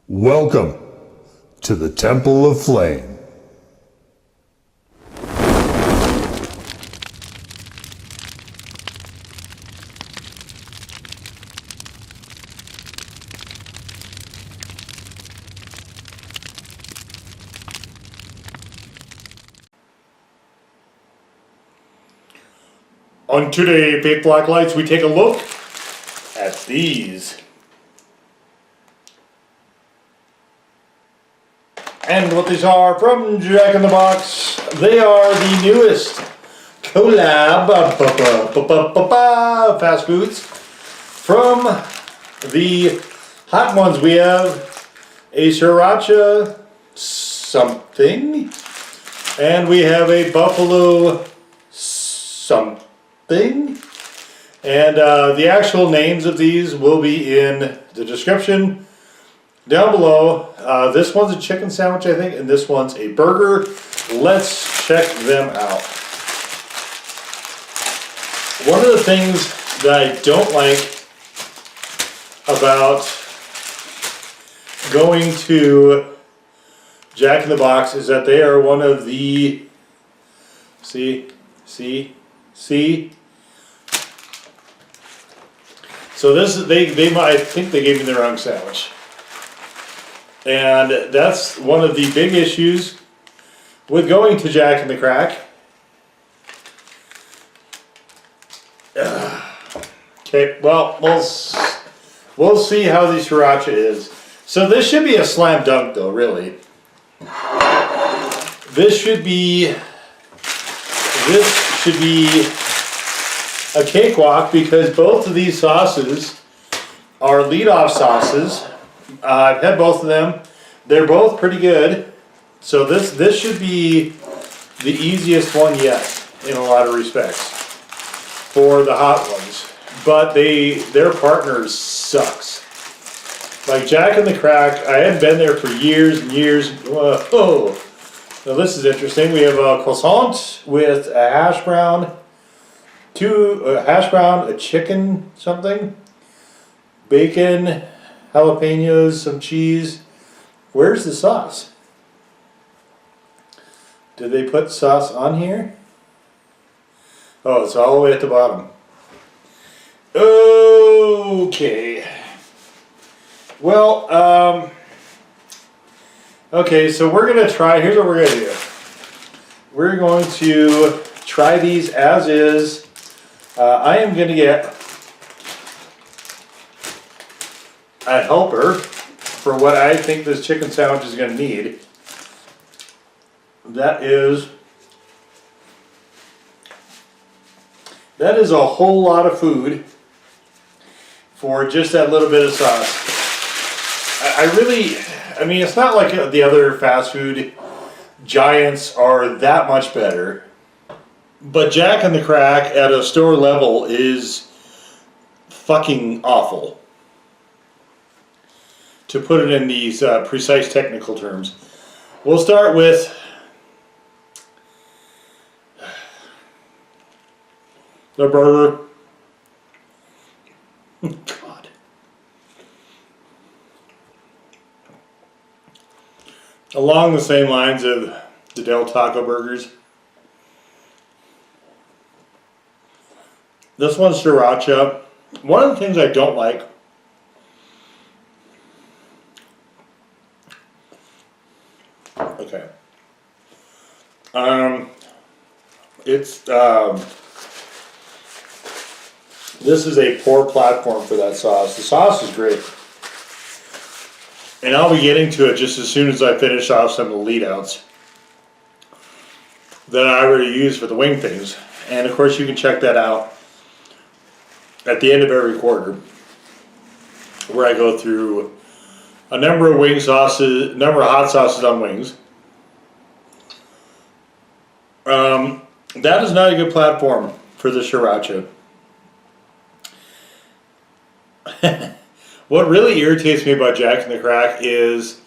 Welcome to the Temple of Flame. On today, Big Black Lights, we take a look at these. And what these are from Jack in the Box, they are the newest Collab fast foods. From the hot ones, we have a Sriracha something, and we have a Buffalo something. And the actual names of these will be in the description down below. This one's a chicken sandwich, I think, and this one's a burger. Let's check them out. One of the things that I don't like about going to Jack in the Box is that they are one of the, see. So this is, I think they gave me the wrong sandwich. And that's one of the big issues with going to Jack in the Crack. Okay, well, we'll see how the Sriracha is. So this should be a slam dunk though, really. This should be a cakewalk because both of these sauces are lead-off sauces. I've had both of them. They're both pretty good. So this should be the easiest one yet in a lot of respects for the hot ones. But their partner sucks. Like Jack in the Crack, I had been there for years and years. Whoa. Now this is interesting. We have a croissant with a hash brown, a chicken something, bacon, jalapenos, some cheese. Where's the sauce? Did they put sauce on here? Oh, it's all the way at the bottom. Okay. Well, okay, so we're going to try, here's what we're going to do. We're going to try these as is. I am going to get a helper for what I think this chicken sandwich is going to need. That is a whole lot of food for just that little bit of sauce. I mean, it's not like the other fast food giants are that much better. But Jack in the Crack at a store level is fucking awful, to put it in these precise technical terms. We'll start with the burger. God. Along the same lines of the Del Taco burgers. This one's Sriracha. One of the things I don't like this is a poor platform for that sauce. The sauce is great. And I'll be getting to it just as soon as I finish off some of the lead outs that I already used for the wing things. And of course you can check that out at the end of every quarter, where I go through a number of hot sauces on wings. That is not a good platform for the Sriracha. What really irritates me about Jack in the Crack is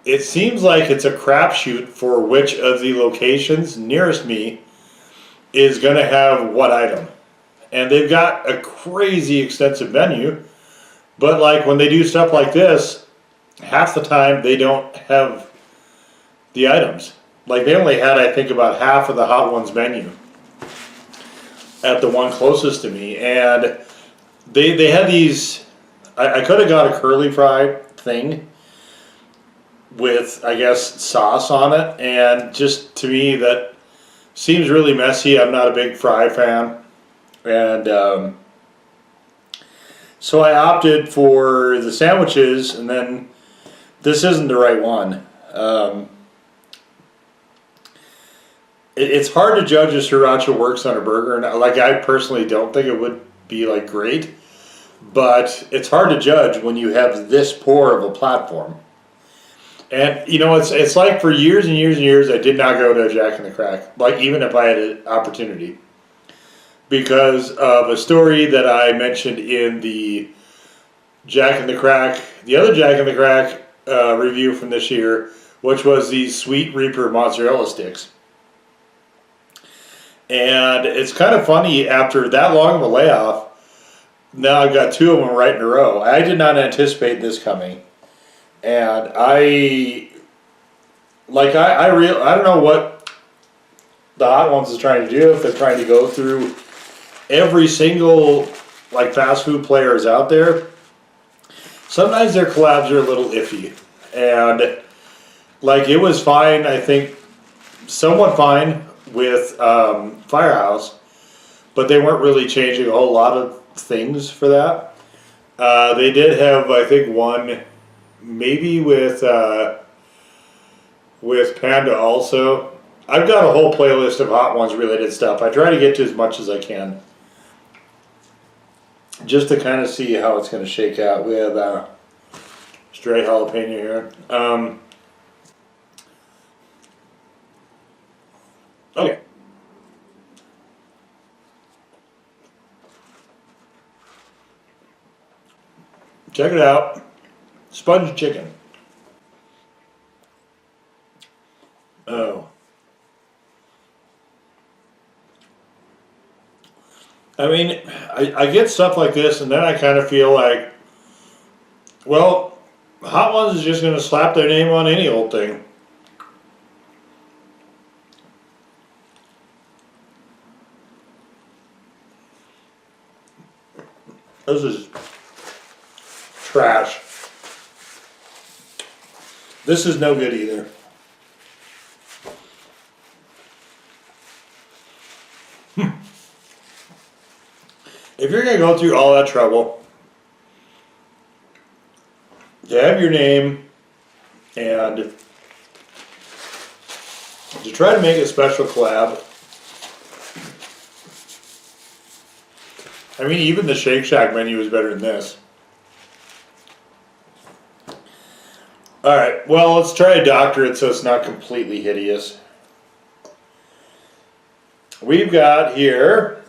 it seems like it's a crapshoot for which of the locations nearest me is going to have what item. And they've got a crazy extensive menu, but like when they do stuff like this, half the time they don't have the items. Like they only had, I think, about half of the Hot Ones menu at the one closest to me, and they had these. I could have got a curly fry thing with, I guess, sauce on it, and just to me that seems really messy. I'm not a big fry fan, and so I opted for the sandwiches, and then this isn't the right one. It's hard to judge if Sriracha works on a burger, and like I personally don't think it would be like great, but it's hard to judge when you have this poor of a platform. And you know, it's like for years and years and years, I did not go to a Jack in the Crack, like even if I had an opportunity, because of a story that I mentioned in the Jack in the Crack, the other Jack in the Crack review from this year, which was these Sweet Reaper mozzarella sticks. And it's kind of funny, after that long of a layoff, now I've got two of them right in a row. I did not anticipate this coming. And I don't know what the Hot Ones is trying to do, if they're trying to go through every single like fast food players out there. Sometimes their collabs are a little iffy. And like it was fine, I think somewhat fine with Firehouse, but they weren't really changing a whole lot of things for that. They did have, I think, one maybe with Panda also. I've got a whole playlist of Hot Ones related stuff. I try to get to as much as I can, just to kind of see how it's going to shake out. We have stray jalapeno here. Okay. Check it out. Sponge chicken. Oh. I mean, I get stuff like this, and then I kind of feel like, well, Hot Ones is just going to slap their name on any old thing. This is trash. This is no good either. If you're going to go through all that trouble to have your name and to try to make a special collab, I mean, even the Shake Shack menu is better than this. Alright, well, let's try to doctor it so it's not completely hideous. We've got here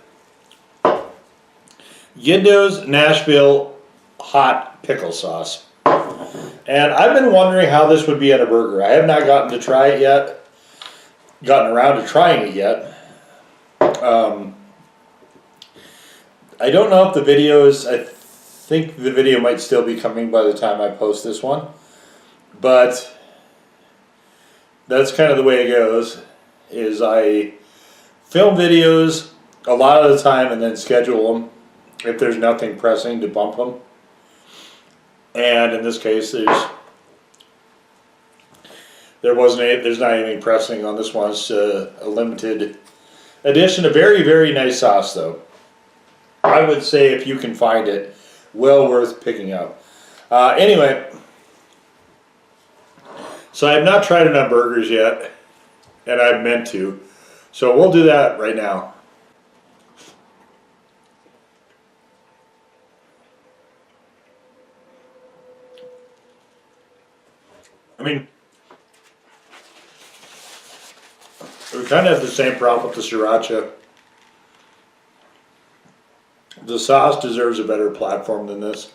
Gindo's Nashville hot pickle sauce. And I've been wondering how this would be on a burger. I have not gotten to try it yet. Gotten around to trying it yet. I don't know if the videos, I think the video might still be coming by the time I post this one. But that's kind of the way it goes, is I film videos a lot of the time and then schedule them if there's nothing pressing to bump them. And in this case, there's not anything pressing on this one. It's a limited edition. A very, very nice sauce though. I would say if you can find it, well worth picking up. Anyway, so I have not tried it on burgers yet, and I've meant to. So we'll do that right now. I mean, we kind of have the same problem with the Sriracha. The sauce deserves a better platform than this.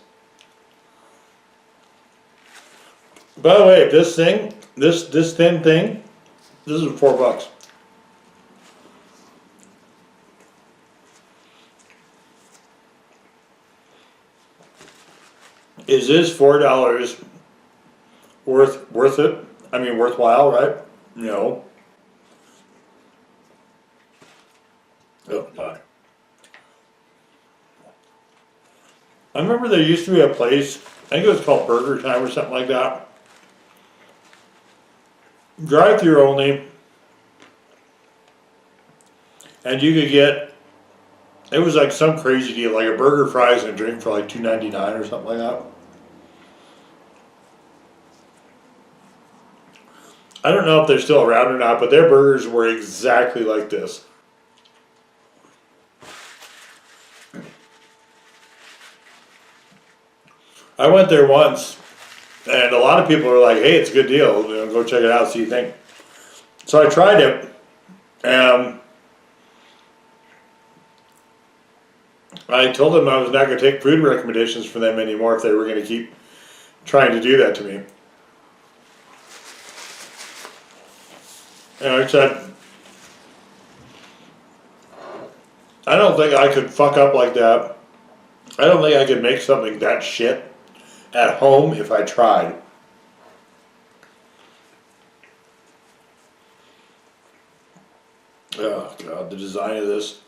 By the way, this thing, this thin thing, this is $4. Is this $4 worth it? I mean, worthwhile, right? No. Oh, God. I remember there used to be a place, I think it was called Burger Time or something like that. Drive-through only. And you could get, it was like some crazy deal, like a burger, fries, and a drink for like $2.99 or something like that. I don't know if they're still around or not, but their burgers were exactly like this. I went there once, and a lot of people were like, hey, it's a good deal, you know, go check it out, see what you think. So I tried it, and I told them I was not going to take food recommendations from them anymore if they were going to keep trying to do that to me. And I said, I don't think I could fuck up like that. I don't think I could make something that shit at home if I tried. Oh God, the design of this.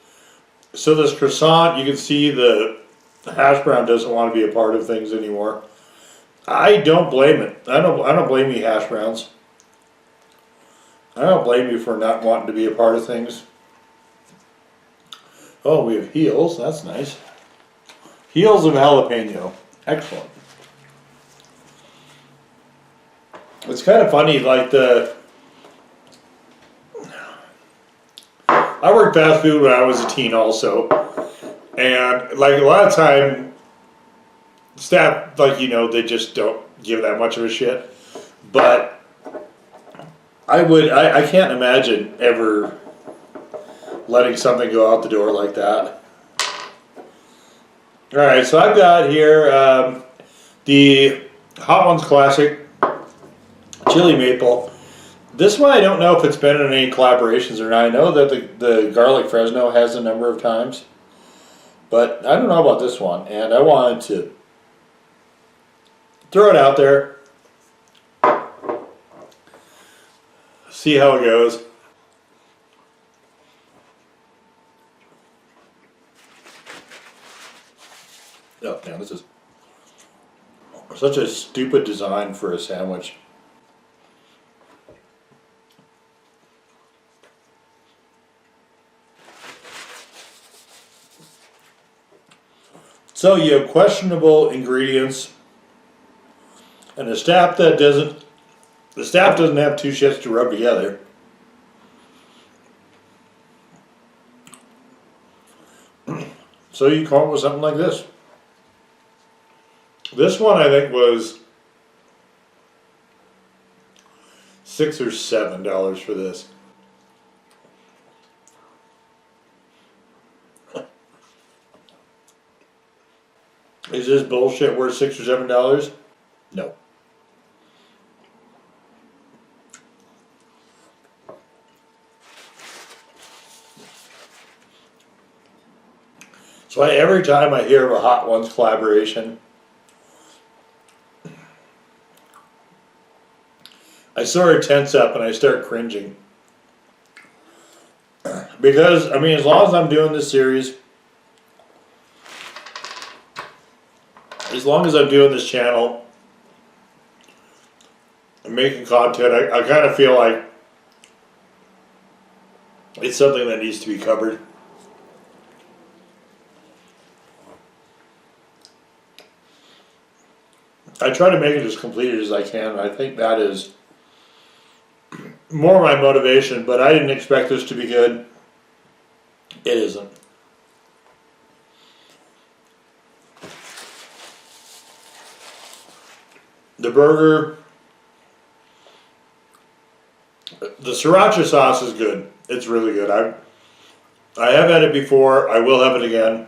So this croissant, you can see the hash brown doesn't want to be a part of things anymore. I don't blame it. I don't blame you, hash browns. I don't blame you for not wanting to be a part of things. Oh, we have heels. That's nice. Heels of jalapeno. Excellent. It's kind of funny, like I worked fast food when I was a teen also. And like a lot of time, staff, like, you know, they just don't give that much of a shit. But I can't imagine ever letting something go out the door like that. Alright, so I've got here the Hot Ones Classic Chili Maple. This one I don't know if it's been in any collaborations or not. I know that the Garlic Fresno has a number of times. But I don't know about this one. And I wanted to throw it out there. See how it goes. Oh, damn, this is such a stupid design for a sandwich. So you have questionable ingredients and a staff that doesn't have two shits to rub together. So you come up with something like this. This one I think was $6 or $7 for this. Is this bullshit worth $6 or $7? No. So every time I hear of a Hot Ones collaboration, I sort of tense up and I start cringing. Because, I mean, as long as I'm doing this series, as long as I'm doing this channel, and making content, I kind of feel like it's something that needs to be covered. I try to make it as completed as I can, and I think that is more my motivation, but I didn't expect this to be good. It isn't. The burger, the Sriracha sauce is good. It's really good. I have had it before. I will have it again.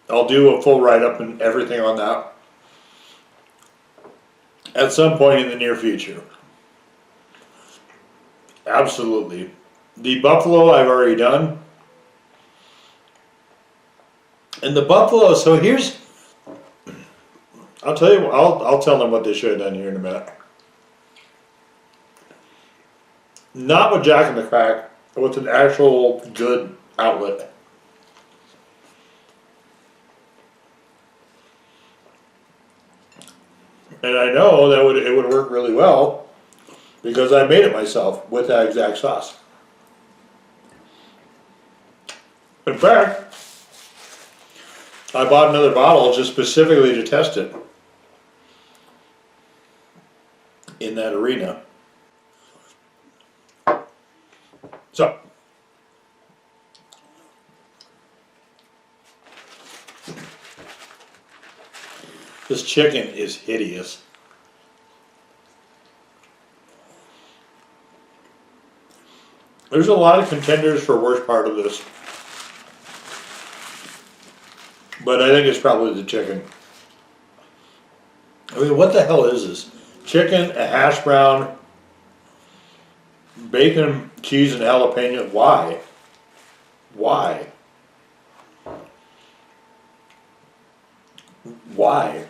I'll do a full write-up and everything on that at some point in the near future. Absolutely. The buffalo I've already done. And the buffalo, so here's, I'll tell you, I'll tell them what they should have done here in a minute. Not with Jack in the Crack, but with an actual good outlet. And I know that it would work really well because I made it myself with that exact sauce. In fact, I bought another bottle just specifically to test it in that arena. So, this chicken is hideous. There's a lot of contenders for worst part of this. But I think it's probably the chicken. I mean, what the hell is this? Chicken, a hash brown, bacon, cheese, and jalapeno. Why? Why? Why?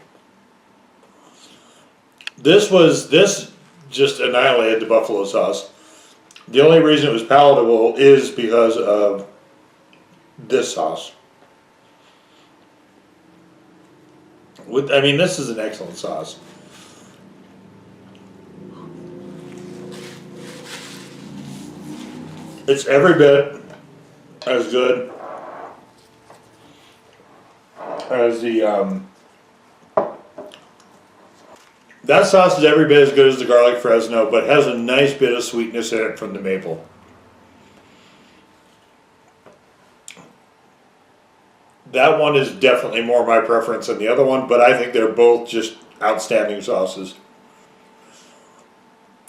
This just annihilated the buffalo sauce. The only reason it was palatable is because of this sauce. I mean, this is an excellent sauce. It's every bit as good as the, that sauce is every bit as good as the garlic Fresno, but has a nice bit of sweetness in it from the maple. That one is definitely more my preference than the other one, but I think they're both just outstanding sauces.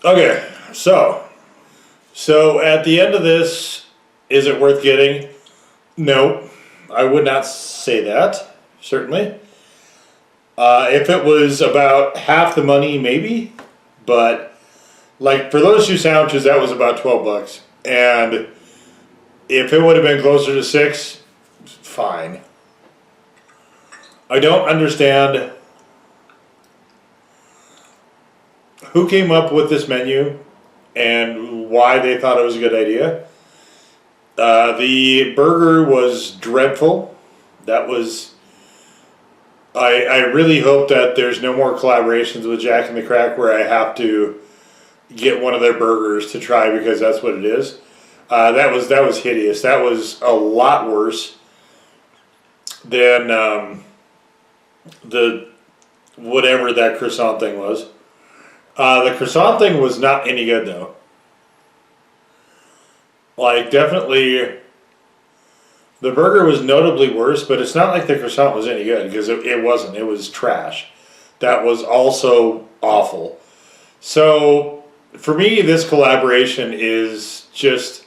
Okay, so at the end of this, is it worth getting? No, I would not say that, certainly. If it was about half the money, maybe, but like for those two sandwiches, that was about $12, and if it would have been closer to $6, fine. I don't understand who came up with this menu and why they thought it was a good idea. The burger was dreadful. That was... I really hope that there's no more collaborations with Jack in the Crack where I have to get one of their burgers to try because that's what it is. That was hideous. That was a lot worse than the whatever that croissant thing was. The croissant thing was not any good though. Like definitely the burger was notably worse, but it's not like the croissant was any good because it wasn't. It was trash. That was also awful. So for me, this collaboration is just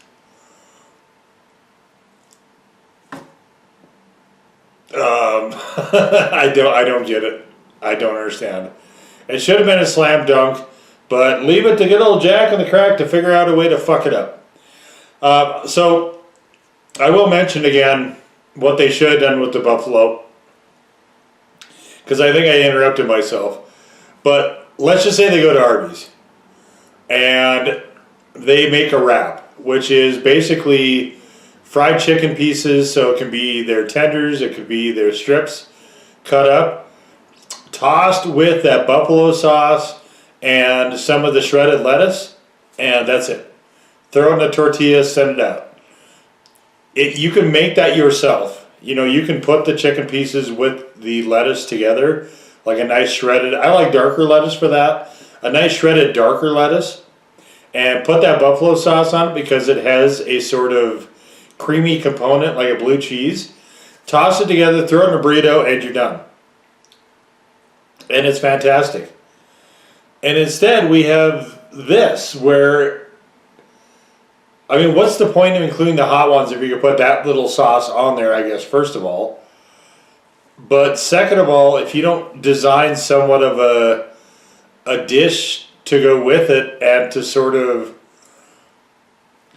I don't get it. I don't understand. It should have been a slam dunk, but leave it to good old Jack in the Crack to figure out a way to fuck it up. So I will mention again what they should have done with the buffalo, because I think I interrupted myself. But let's just say they go to Arby's and they make a wrap, which is basically fried chicken pieces, so it can be their tenders, it could be their strips cut up, tossed with that buffalo sauce and some of the shredded lettuce, and that's it. Throw it in a tortilla, send it out. You can make that yourself. You know, you can put the chicken pieces with the lettuce together, like a nice shredded, I like darker lettuce for that, a nice shredded darker lettuce, and put that buffalo sauce on it because it has a sort of creamy component like a blue cheese. Toss it together, throw it in a burrito, and you're done. And it's fantastic. And instead we have this where, I mean, what's the point of including the hot ones if you could put that little sauce on there, I guess, first of all. But second of all, if you don't design somewhat of a dish to go with it and to sort of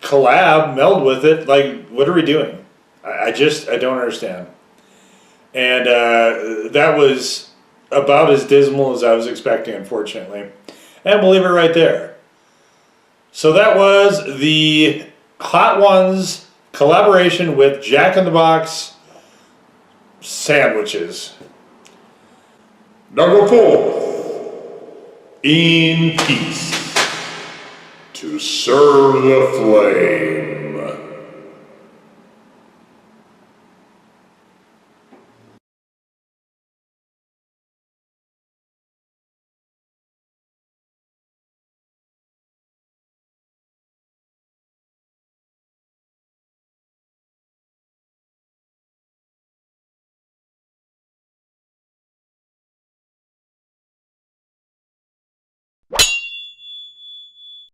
collab, meld with it, like, what are we doing? I don't understand. And that was about as dismal as I was expecting, unfortunately. And we'll leave it right there. So that was the Hot Ones collaboration with Jack in the Box sandwiches. Number 4. In peace. To serve the flame.